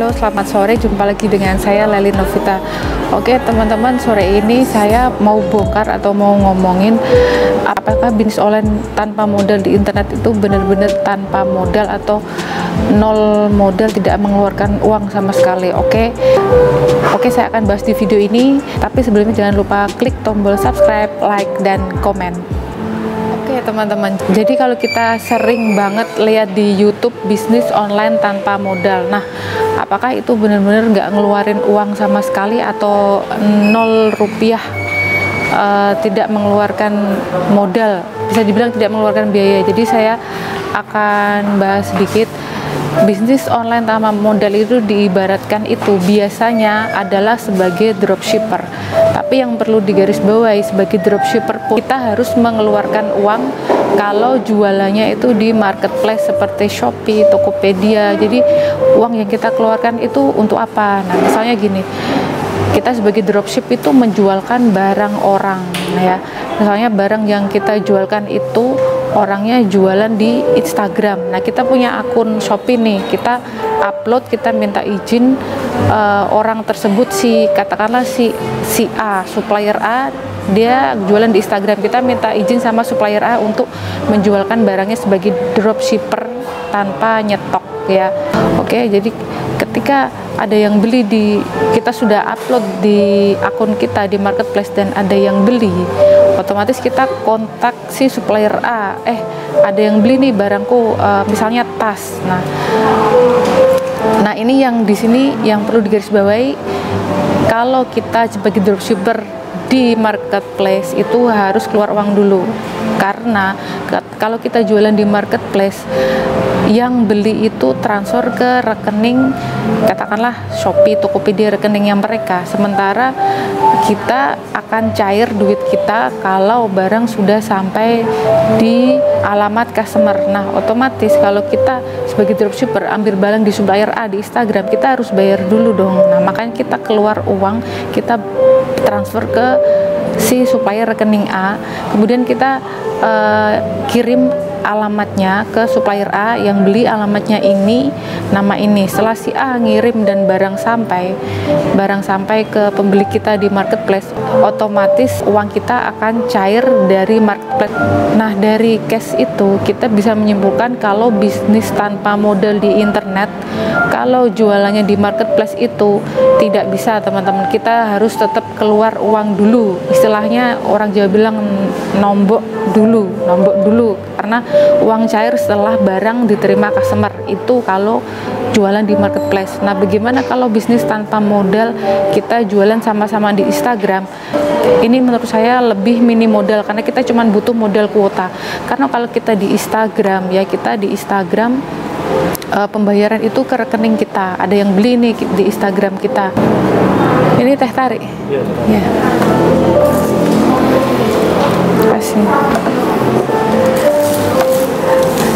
Halo, selamat sore. Jumpa lagi dengan saya Leli Novita. Oke teman-teman, sore ini saya mau bongkar atau mau ngomongin apakah bisnis online tanpa modal di internet itu benar-benar tanpa modal atau nol modal, tidak mengeluarkan uang sama sekali. Oke, saya akan bahas di video ini. Tapi sebelumnya jangan lupa klik tombol subscribe, like, dan komen. Oke teman-teman, jadi kalau kita sering banget lihat di YouTube bisnis online tanpa modal, nah apakah itu benar-benar nggak ngeluarin uang sama sekali atau 0 rupiah, tidak mengeluarkan modal, bisa dibilang tidak mengeluarkan biaya. Jadi saya akan bahas sedikit. Bisnis online tanpa modal itu diibaratkan itu biasanya adalah sebagai dropshipper. Tapi yang perlu digarisbawahi, sebagai dropshipper kita harus mengeluarkan uang kalau jualannya itu di marketplace seperti Shopee, Tokopedia. Jadi uang yang kita keluarkan itu untuk apa? Nah, misalnya gini, kita sebagai dropship itu menjualkan barang orang, ya. Misalnya barang yang kita jualkan itu orangnya jualan di Instagram. Nah, kita punya akun Shopee nih, kita upload, kita minta izin orang tersebut, katakanlah si A, supplier A, dia jualan di Instagram. Kita minta izin sama supplier A untuk menjualkan barangnya sebagai dropshipper tanpa nyetok, ya. Oke, jadi ketika ada yang beli kita sudah upload di akun kita di marketplace dan ada yang beli, otomatis kita kontak si supplier A, ada yang beli nih barangku, misalnya tas. Nah ini yang di sini yang perlu digarisbawahi, kalau kita sebagai dropshipper di marketplace itu harus keluar uang dulu, karena kalau kita jualan di marketplace, yang beli itu transfer ke rekening, katakanlah Shopee, Tokopedia, rekeningnya mereka. Sementara kita akan cair duit kita kalau barang sudah sampai di alamat customer. Nah, otomatis kalau kita sebagai dropshipper ambil barang di supplier A di Instagram, kita harus bayar dulu dong. Nah, makanya kita keluar uang, kita transfer ke si supplier rekening A, kemudian kita kirim alamatnya ke supplier A yang beli alamatnya ini, nama ini. Setelah si A ngirim dan barang sampai ke pembeli kita di marketplace, otomatis uang kita akan cair dari marketplace. Nah, dari case itu kita bisa menyimpulkan kalau bisnis tanpa modal di internet, kalau jualannya di marketplace itu tidak bisa, teman-teman. Kita harus tetap keluar uang dulu. Istilahnya orang Jawa bilang nombok dulu, karena uang cair setelah barang diterima customer. Itu kalau jualan di marketplace. Nah, bagaimana kalau bisnis tanpa modal, kita jualan sama-sama di Instagram? Ini menurut saya lebih minim modal, karena kita cuma butuh modal kuota. Karena kalau kita di Instagram, pembayaran itu ke rekening kita. Ada yang beli nih di Instagram kita. Ini teh tarik. Ya. Kasih.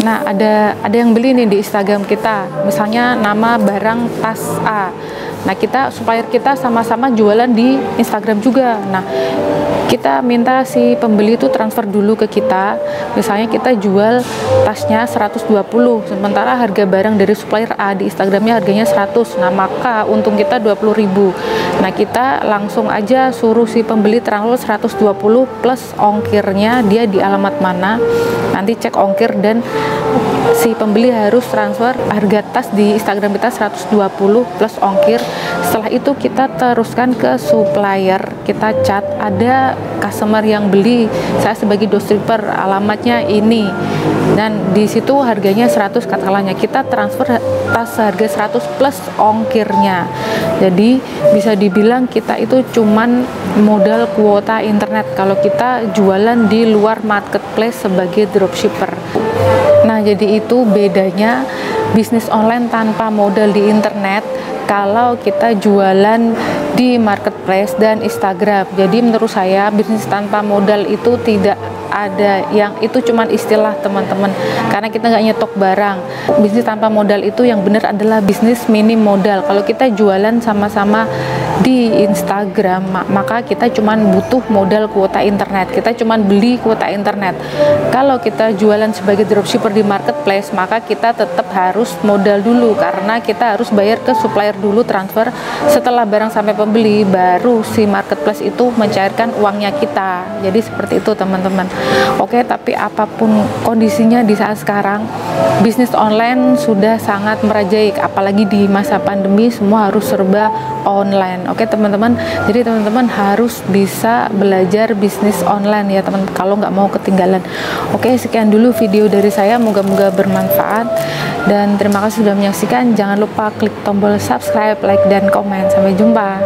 Nah, ada yang beli nih di Instagram kita, misalnya nama barang tas A. Nah, supplier kita sama-sama jualan di Instagram juga. Nah, kita minta si pembeli itu transfer dulu ke kita. Misalnya kita jual tasnya 120, sementara harga barang dari supplier A di Instagramnya harganya 100. Nah, maka untung kita 20.000. Nah, kita langsung aja suruh si pembeli transfer 120 plus ongkirnya, dia di alamat mana. Nanti cek ongkir dan si pembeli harus transfer harga tas di Instagram kita 120 plus ongkir. Setelah itu kita teruskan ke supplier, kita chat, ada customer yang beli, saya sebagai dropshipper alamatnya ini, dan di situ harganya 100 katakanlah, kita transfer tas harga 100 plus ongkirnya. Jadi bisa dibilang kita itu cuman modal kuota internet kalau kita jualan di luar marketplace sebagai dropshipper. Nah, jadi itu bedanya bisnis online tanpa modal di internet kalau kita jualan di marketplace dan Instagram. Jadi menurut saya bisnis tanpa modal itu tidak ada, yang itu cuman istilah, teman-teman, karena kita nggak nyetok barang. Bisnis tanpa modal itu yang benar adalah bisnis minim modal. Kalau kita jualan sama-sama di Instagram, maka kita cuman butuh modal kuota internet, kita cuman beli kuota internet. Kalau kita jualan sebagai dropshipper di marketplace, maka kita tetap harus modal dulu, karena kita harus bayar ke supplier dulu, transfer. Setelah barang sampai pembeli, baru si marketplace itu mencairkan uangnya kita. Jadi seperti itu teman-teman. Oke, tapi apapun kondisinya di saat sekarang, bisnis online sudah sangat merajalela, apalagi di masa pandemi semua harus serba online. Oke teman-teman, jadi teman-teman harus bisa belajar bisnis online ya teman, kalau nggak mau ketinggalan. Oke, sekian dulu video dari saya, moga-moga bermanfaat, dan terima kasih sudah menyaksikan. Jangan lupa klik tombol subscribe, like, dan komen. Sampai jumpa.